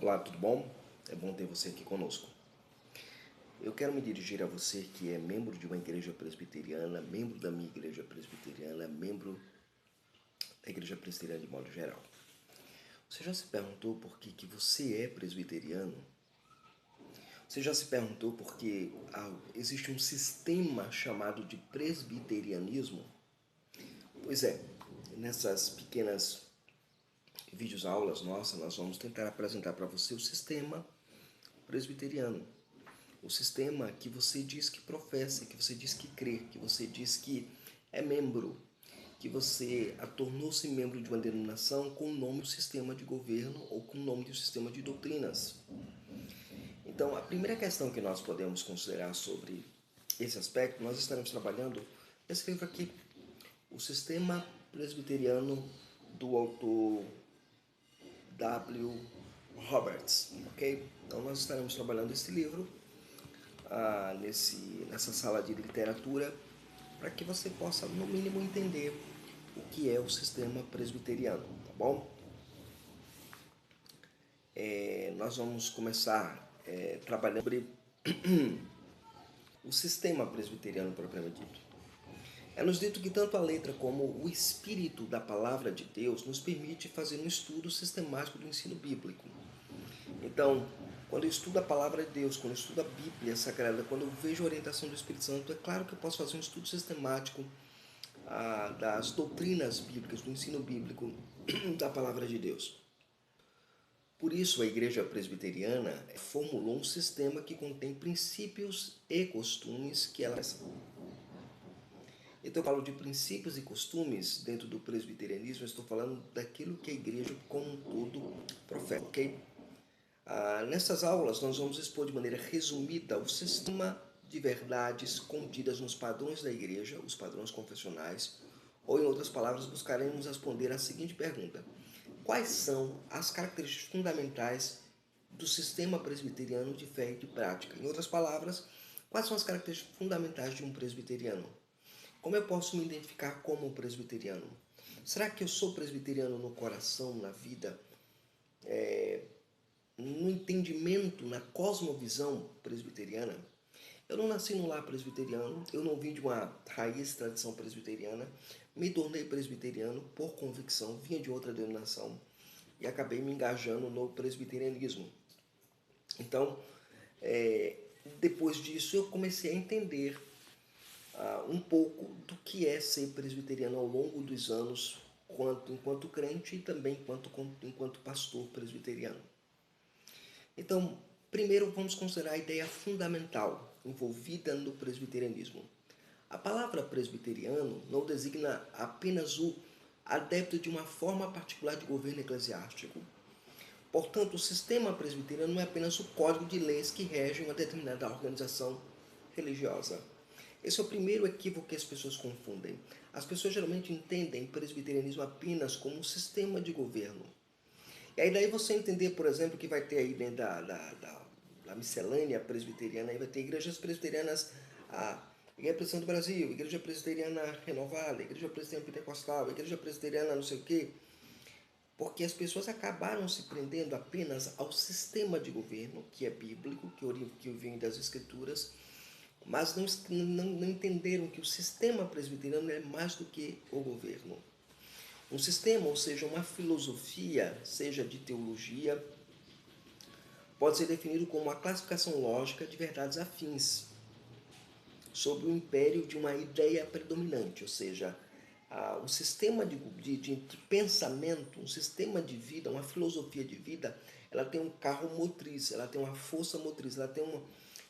Olá, tudo bom? É bom ter você aqui conosco. Eu quero me dirigir a você que é membro de uma igreja presbiteriana, membro da minha igreja presbiteriana, membro da igreja presbiteriana de modo geral. Você já se perguntou por que você é presbiteriano? Você já se perguntou por que existe um sistema chamado de presbiterianismo? Pois é, nessas pequenas vídeos aulas nossas, nós vamos tentar apresentar para você o sistema presbiteriano. O sistema que você diz que professa, que você diz que crê, que você diz que é membro, que você tornou-se membro de uma denominação com o nome do sistema de governo ou com o nome do sistema de doutrinas. Então, a primeira questão que nós podemos considerar sobre esse aspecto, nós estaremos trabalhando nesse livro aqui, O Sistema Presbiteriano, do autor W. Roberts, ok? Então, nós estaremos trabalhando esse livro nessa sala de literatura para que você possa, no mínimo, entender o que é o sistema presbiteriano, tá bom? Nós vamos começar trabalhando sobre o sistema presbiteriano propriamente dito. É-nos dito que tanto a letra como o espírito da palavra de Deus nos permite fazer um estudo sistemático do ensino bíblico. Então, quando eu estudo a palavra de Deus, quando eu estudo a Bíblia Sagrada, quando eu vejo a orientação do Espírito Santo, é claro que eu posso fazer um estudo sistemático das doutrinas bíblicas, do ensino bíblico da palavra de Deus. Por isso, a Igreja Presbiteriana formulou um sistema que contém princípios e costumes que ela... Então, eu falo de princípios e costumes dentro do presbiterianismo, eu estou falando daquilo que a igreja como um todo professa, ok? Nessas aulas, nós vamos expor de maneira resumida o sistema de verdades contidas nos padrões da igreja, os padrões confessionais, ou, em outras palavras, buscaremos responder a seguinte pergunta: quais são as características fundamentais do sistema presbiteriano de fé e de prática? Em outras palavras, quais são as características fundamentais de um presbiteriano? Como eu posso me identificar como um presbiteriano? Será que eu sou presbiteriano no coração, na vida, no entendimento, na cosmovisão presbiteriana? Eu não nasci num lar presbiteriano, eu não vim de uma raiz tradição presbiteriana, me tornei presbiteriano por convicção, vinha de outra denominação e acabei me engajando no presbiterianismo. Então, depois disso eu comecei a entender um pouco do que é ser presbiteriano ao longo dos anos, enquanto crente e também enquanto pastor presbiteriano. Então, primeiro vamos considerar a ideia fundamental envolvida no presbiterianismo. A palavra presbiteriano não designa apenas o adepto de uma forma particular de governo eclesiástico. Portanto, o sistema presbiteriano não é apenas o código de leis que rege uma determinada organização religiosa. Esse é o primeiro equívoco que as pessoas confundem. As pessoas geralmente entendem o presbiterianismo apenas como um sistema de governo. E aí daí você entender, por exemplo, que vai ter aí dentro da miscelânea presbiteriana, aí vai ter igrejas presbiterianas, a Igreja Presbiteriana do Brasil, Igreja Presbiteriana Renovada, Igreja Presbiteriana Pentecostal, Igreja Presbiteriana não sei o quê, porque as pessoas acabaram se prendendo apenas ao sistema de governo, que é bíblico, que vem das Escrituras, mas não entenderam que o sistema presbiteriano é mais do que o governo. Um sistema, ou seja, uma filosofia, seja de teologia, pode ser definido como uma classificação lógica de verdades afins sobre o império de uma ideia predominante, ou seja, um sistema de pensamento, um sistema de vida, uma filosofia de vida, ela tem um carro motriz, ela tem uma força motriz, ela tem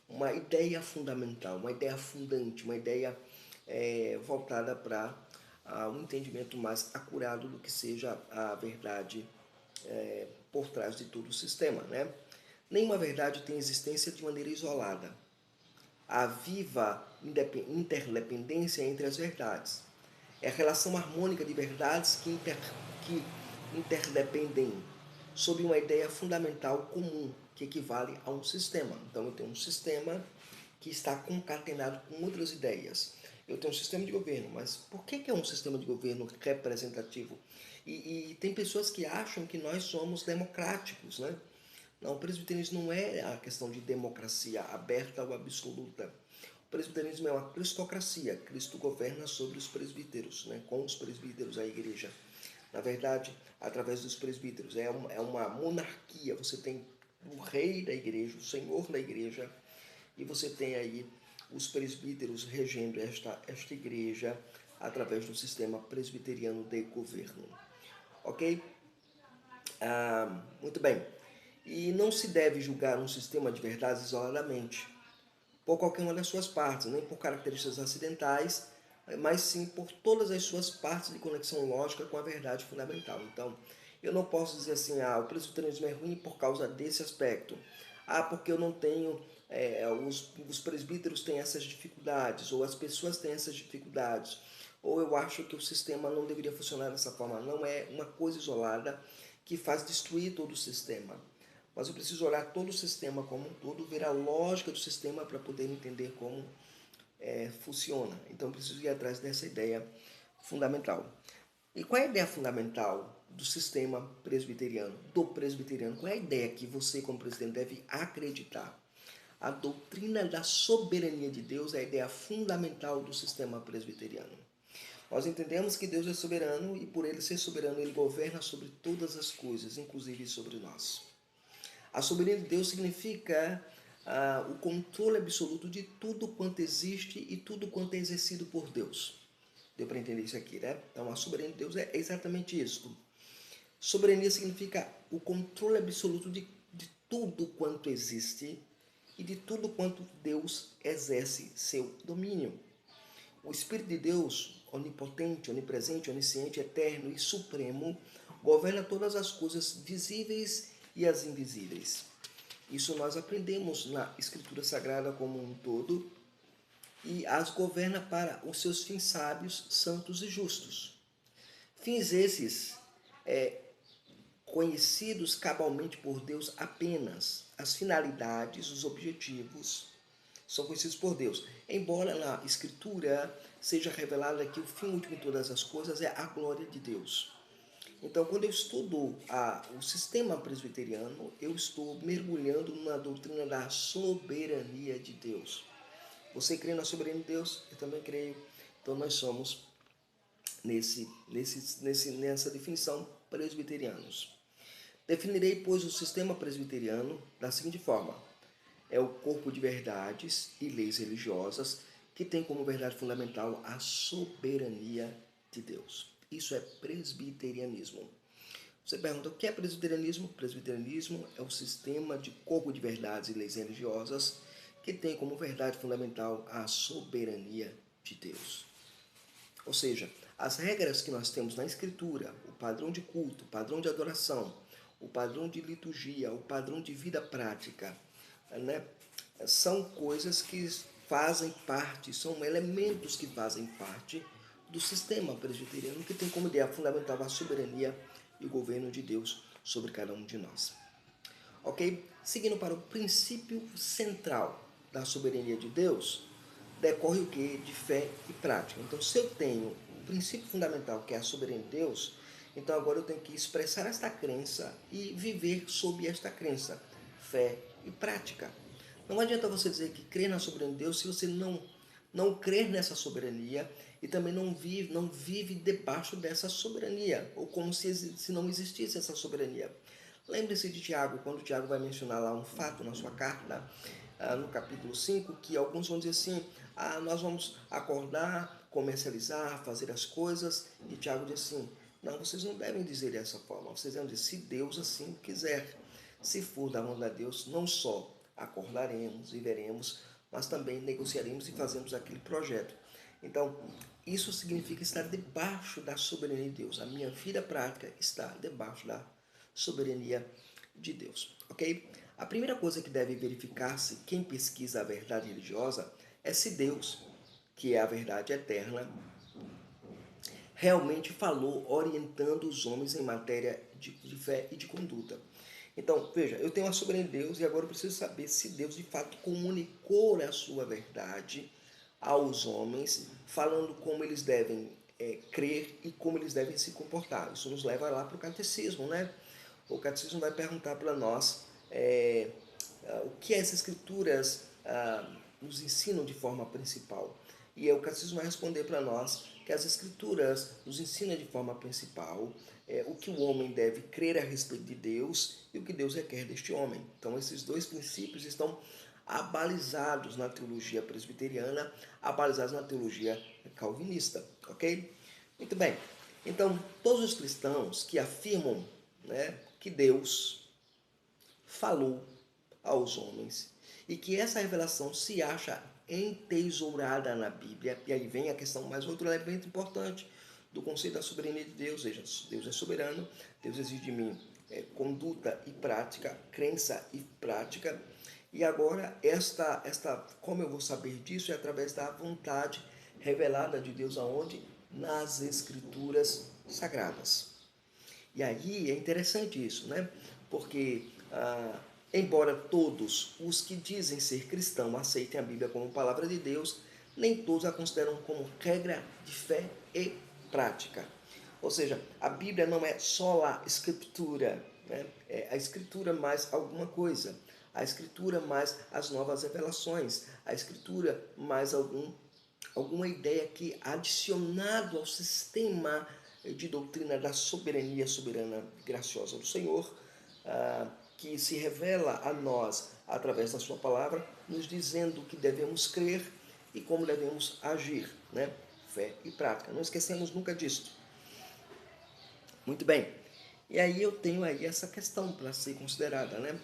uma ideia fundamental, uma ideia fundante, uma ideia voltada para um entendimento mais acurado do que seja a verdade por trás de todo o sistema, né? Nenhuma verdade tem existência de maneira isolada. Há viva interdependência entre as verdades. É a relação harmônica de verdades que interdependem sob uma ideia fundamental comum, que equivale a um sistema. Então eu tenho um sistema que está concatenado com outras ideias. Eu tenho um sistema de governo, mas por que é um sistema de governo representativo? E tem pessoas que acham que nós somos democráticos, né? Não, o presbiterianismo não é a questão de democracia aberta ou absoluta. O presbiterianismo é uma cristocracia. Cristo governa sobre os presbíteros, né? Com os presbíteros, a igreja. Na verdade, através dos presbíteros. É uma monarquia. Você tem o rei da igreja, o senhor da igreja, e você tem aí os presbíteros regendo esta igreja através do sistema presbiteriano de governo. Ok? Muito bem. E não se deve julgar um sistema de verdades isoladamente, por qualquer uma das suas partes, nem por características acidentais, mas sim por todas as suas partes de conexão lógica com a verdade fundamental. Então, eu não posso dizer assim, o presbiterianismo é ruim por causa desse aspecto. Porque eu não tenho, os presbíteros têm essas dificuldades, ou as pessoas têm essas dificuldades, ou eu acho que o sistema não deveria funcionar dessa forma. Não é uma coisa isolada que faz destruir todo o sistema. Mas eu preciso olhar todo o sistema como um todo, ver a lógica do sistema para poder entender como funciona. Então eu preciso ir atrás dessa ideia fundamental. E qual é a ideia fundamental do sistema presbiteriano, do presbiteriano? Qual é a ideia que você, como presidente, deve acreditar? A doutrina da soberania de Deus é a ideia fundamental do sistema presbiteriano. Nós entendemos que Deus é soberano e, por ele ser soberano, ele governa sobre todas as coisas, inclusive sobre nós. A soberania de Deus significa o controle absoluto de tudo quanto existe e tudo quanto é exercido por Deus. Deu para entender isso aqui, né? Então, a soberania de Deus é exatamente isso. Soberania significa o controle absoluto de tudo quanto existe e de tudo quanto Deus exerce seu domínio. O Espírito de Deus, onipotente, onipresente, onisciente, eterno e supremo, governa todas as coisas visíveis e as invisíveis. Isso nós aprendemos na Escritura Sagrada como um todo, e as governa para os seus fins sábios, santos e justos. Fins esses conhecidos cabalmente por Deus apenas. As finalidades, os objetivos são conhecidos por Deus. Embora na Escritura seja revelado que o fim último de todas as coisas é a glória de Deus. Então, quando eu estudo o sistema presbiteriano, eu estou mergulhando na doutrina da soberania de Deus. Você crê na soberania de Deus? Eu também creio. Então, nós somos, nessa definição, presbiterianos. Definirei, pois, o sistema presbiteriano da seguinte forma: é o corpo de verdades e leis religiosas que tem como verdade fundamental a soberania de Deus. Isso é presbiterianismo. Você pergunta, o que é presbiterianismo? Presbiterianismo é o sistema de corpo de verdades e leis religiosas que tem como verdade fundamental a soberania de Deus. Ou seja, as regras que nós temos na Escritura, o padrão de culto, o padrão de adoração, o padrão de liturgia, o padrão de vida prática, né, são coisas que fazem parte, são elementos que fazem parte do sistema presbiteriano que tem como ideia fundamental a soberania e o governo de Deus sobre cada um de nós. Ok? Seguindo para o princípio central da soberania de Deus, decorre o que? De fé e prática. Então, se eu tenho o princípio fundamental, que é a soberania de Deus, então agora eu tenho que expressar esta crença e viver sob esta crença, fé e prática. Não adianta você dizer que crê na soberania de Deus se você não crer nessa soberania e também não vive debaixo dessa soberania, ou como se não existisse essa soberania. Lembre-se de Tiago, quando Tiago vai mencionar lá um fato na sua carta, no capítulo 5, que alguns vão dizer assim, nós vamos acordar, comercializar, fazer as coisas, e Tiago diz assim, não, vocês não devem dizer dessa forma, vocês devem dizer, se Deus assim quiser. Se for da mão de Deus, não só acordaremos, viveremos, mas também negociaremos e fazemos aquele projeto. Então, isso significa estar debaixo da soberania de Deus. A minha vida prática está debaixo da soberania de Deus, ok? A primeira coisa que deve verificar-se quem pesquisa a verdade religiosa é se Deus, que é a verdade eterna, realmente falou orientando os homens em matéria de fé e de conduta. Então, veja, eu tenho a soberania de Deus e agora eu preciso saber se Deus de fato comunicou a sua verdade aos homens, falando como eles devem crer e como eles devem se comportar. Isso nos leva lá para o catecismo, né? O catecismo vai perguntar para nós é, o que as Escrituras nos ensinam de forma principal. E o Catecismo vai responder para nós que as Escrituras nos ensinam de forma principal o que o homem deve crer a respeito de Deus e o que Deus requer deste homem. Então, esses dois princípios estão abalizados na teologia presbiteriana, abalizados na teologia calvinista, ok? Muito bem. Então, todos os cristãos que afirmam, né, que Deus falou aos homens e que essa revelação se acha entesourada na Bíblia, e aí vem a questão, mais outro elemento importante do conceito da soberania de Deus, veja, Deus é soberano, Deus exige de mim conduta e prática, crença e prática, e agora como eu vou saber disso? É através da vontade revelada de Deus aonde? Nas Escrituras Sagradas. E aí é interessante isso, né? Porque embora todos os que dizem ser cristãos aceitem a Bíblia como palavra de Deus, nem todos a consideram como regra de fé e prática. Ou seja, a Bíblia não é só a escritura, né? É a escritura mais alguma coisa, a escritura mais as novas revelações, a escritura mais alguma ideia que, adicionado ao sistema de doutrina da soberania soberana graciosa do Senhor, que se revela a nós através da sua palavra, nos dizendo o que devemos crer e como devemos agir, né? Fé e prática. Não esquecemos nunca disso. Muito bem. E aí eu tenho aí essa questão para ser considerada, né?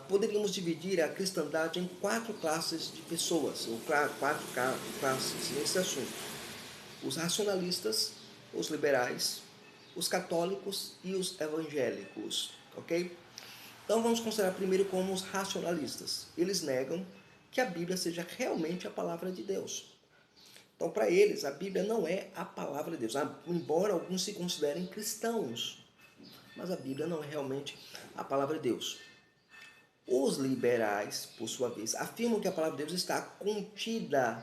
Poderíamos dividir a cristandade em 4 classes de pessoas, ou 4 classes nesse assunto. Os racionalistas, os liberais, os católicos e os evangélicos, ok? Então vamos considerar primeiro como os racionalistas. Eles negam que a Bíblia seja realmente a palavra de Deus. Então, para eles, a Bíblia não é a palavra de Deus, embora alguns se considerem cristãos, mas a Bíblia não é realmente a palavra de Deus. Os liberais, por sua vez, afirmam que a palavra de Deus está contida,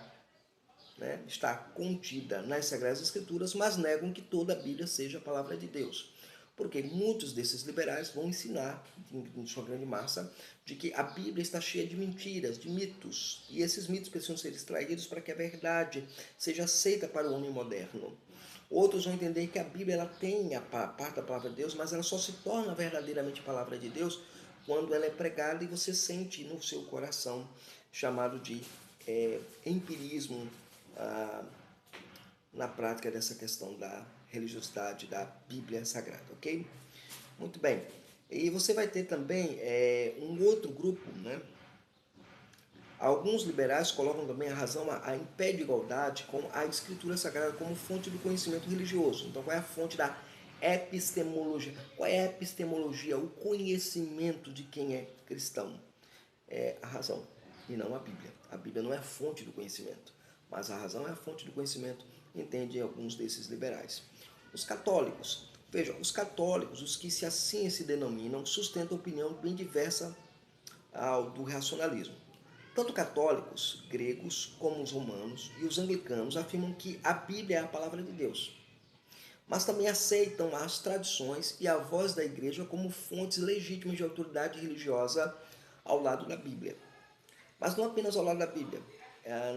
né? Está contida nas Sagradas Escrituras, mas negam que toda a Bíblia seja a palavra de Deus. Porque muitos desses liberais vão ensinar, em sua grande massa, de que a Bíblia está cheia de mentiras, de mitos. E esses mitos precisam ser extraídos para que a verdade seja aceita para o homem moderno. Outros vão entender que a Bíblia ela tem a parte da palavra de Deus, mas ela só se torna verdadeiramente palavra de Deus quando ela é pregada e você sente no seu coração, chamado de empirismo, na prática dessa questão da religiosidade da Bíblia Sagrada, ok? Muito bem. E você vai ter também um outro grupo, né? Alguns liberais colocam também a razão em pé de igualdade com a Escritura Sagrada como fonte do conhecimento religioso. Então, qual é a fonte da epistemologia? Qual é a epistemologia? O conhecimento de quem é cristão. É a razão e não a Bíblia. A Bíblia não é a fonte do conhecimento, mas a razão é a fonte do conhecimento, entendem alguns desses liberais. Os católicos. Vejam, os católicos, os que se assim se denominam, sustentam opinião bem diversa ao do racionalismo. Tanto católicos, gregos, como os romanos e os anglicanos afirmam que a Bíblia é a palavra de Deus, mas também aceitam as tradições e a voz da igreja como fontes legítimas de autoridade religiosa ao lado da Bíblia. Mas não apenas ao lado da Bíblia.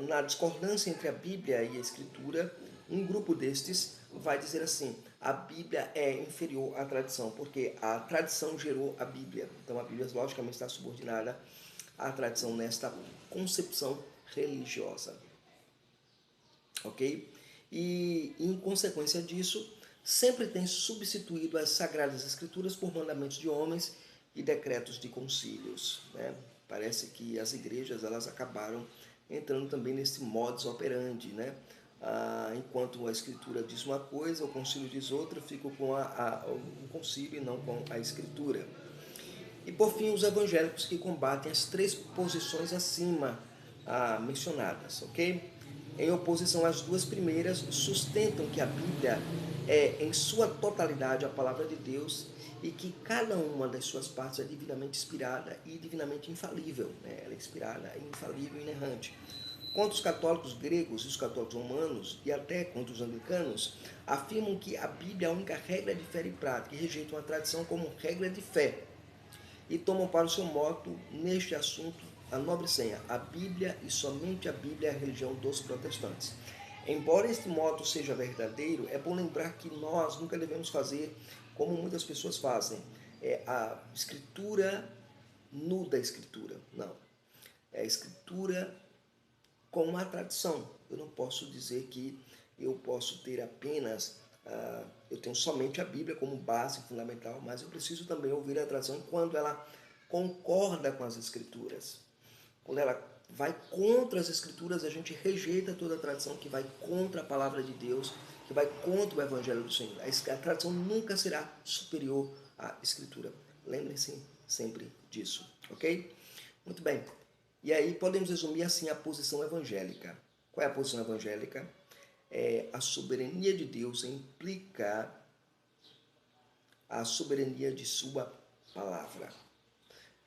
Na discordância entre a Bíblia e a Escritura, um grupo destes vai dizer assim: a Bíblia é inferior à tradição, porque a tradição gerou a Bíblia. Então a Bíblia, logicamente, está subordinada à tradição nesta concepção religiosa. Ok? E, em consequência disso, sempre tem substituído as Sagradas Escrituras por mandamentos de homens e decretos de concílios, né? Parece que as igrejas elas acabaram entrando também nesse modus operandi, né? Enquanto a Escritura diz uma coisa, o concílio diz outra, fico com o concílio e não com a Escritura. E por fim, os evangélicos que combatem as 3 posições acima mencionadas, ok? Em oposição às 2 primeiras, sustentam que a Bíblia é, em sua totalidade, a palavra de Deus e que cada uma das suas partes é divinamente inspirada e divinamente infalível, né? Ela é inspirada, infalível e inerrante. Quanto os católicos gregos e os católicos romanos, e até quanto os anglicanos, afirmam que a Bíblia é a única regra de fé e prática e rejeitam a tradição como regra de fé. e tomam para o seu moto, neste assunto, a nobre senha: a Bíblia e somente a Bíblia é a religião dos protestantes. Embora este moto seja verdadeiro, é bom lembrar que nós nunca devemos fazer como muitas pessoas fazem, a escritura nuda a escritura. Não. É a escritura com a tradição. Eu não posso dizer que eu posso ter apenas, eu tenho somente a Bíblia como base fundamental, mas eu preciso também ouvir a tradição quando ela concorda com as Escrituras. Quando ela vai contra as Escrituras, a gente rejeita toda a tradição que vai contra a palavra de Deus, que vai contra o Evangelho do Senhor. A tradição nunca será superior à Escritura. Lembrem-se sempre disso, ok? Muito bem. E aí podemos resumir assim a posição evangélica. Qual é a posição evangélica? A soberania de Deus implica a soberania de sua palavra.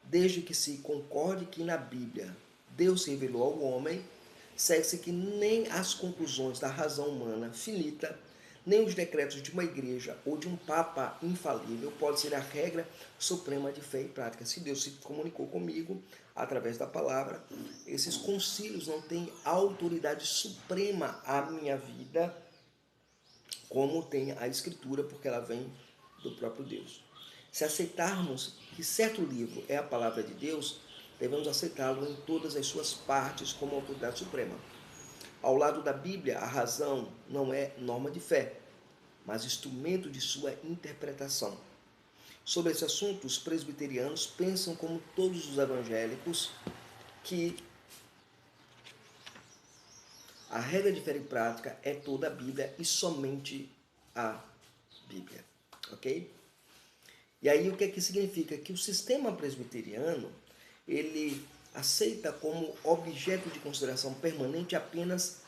Desde que se concorde que na Bíblia Deus se revelou ao homem, segue-se que nem as conclusões da razão humana finita, nem os decretos de uma igreja ou de um papa infalível pode ser a regra suprema de fé e prática. Se Deus se comunicou comigo através da palavra, esses concílios não têm autoridade suprema à minha vida, como tem a Escritura, porque ela vem do próprio Deus. Se aceitarmos que certo livro é a palavra de Deus, devemos aceitá-lo em todas as suas partes como autoridade suprema. Ao lado da Bíblia, a razão não é norma de fé, mas instrumento de sua interpretação. Sobre esse assunto, os presbiterianos pensam, como todos os evangélicos, que a regra de fé e prática é toda a Bíblia e somente a Bíblia. Ok? E aí o que é que significa? Que o sistema presbiteriano, ele aceita como objeto de consideração permanente apenas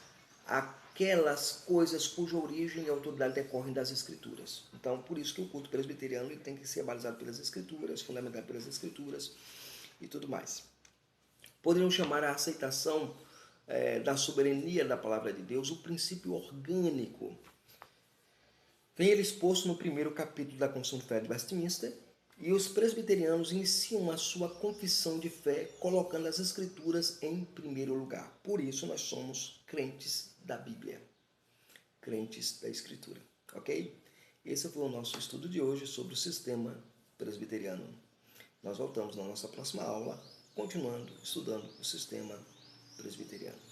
aquelas coisas cuja origem e autoridade decorrem das Escrituras. Então, por isso que o culto presbiteriano ele tem que ser balizado pelas Escrituras, fundamentado pelas Escrituras e tudo mais. Poderíamos chamar a aceitação da soberania da palavra de Deus o princípio orgânico. Vem ele exposto no primeiro capítulo da Confissão de Fé de Westminster, e os presbiterianos iniciam a sua confissão de fé colocando as Escrituras em primeiro lugar. Por isso nós somos crentes da Bíblia, crentes da Escritura, ok? Esse foi o nosso estudo de hoje sobre o sistema presbiteriano. Nós voltamos na nossa próxima aula, continuando estudando o sistema presbiteriano.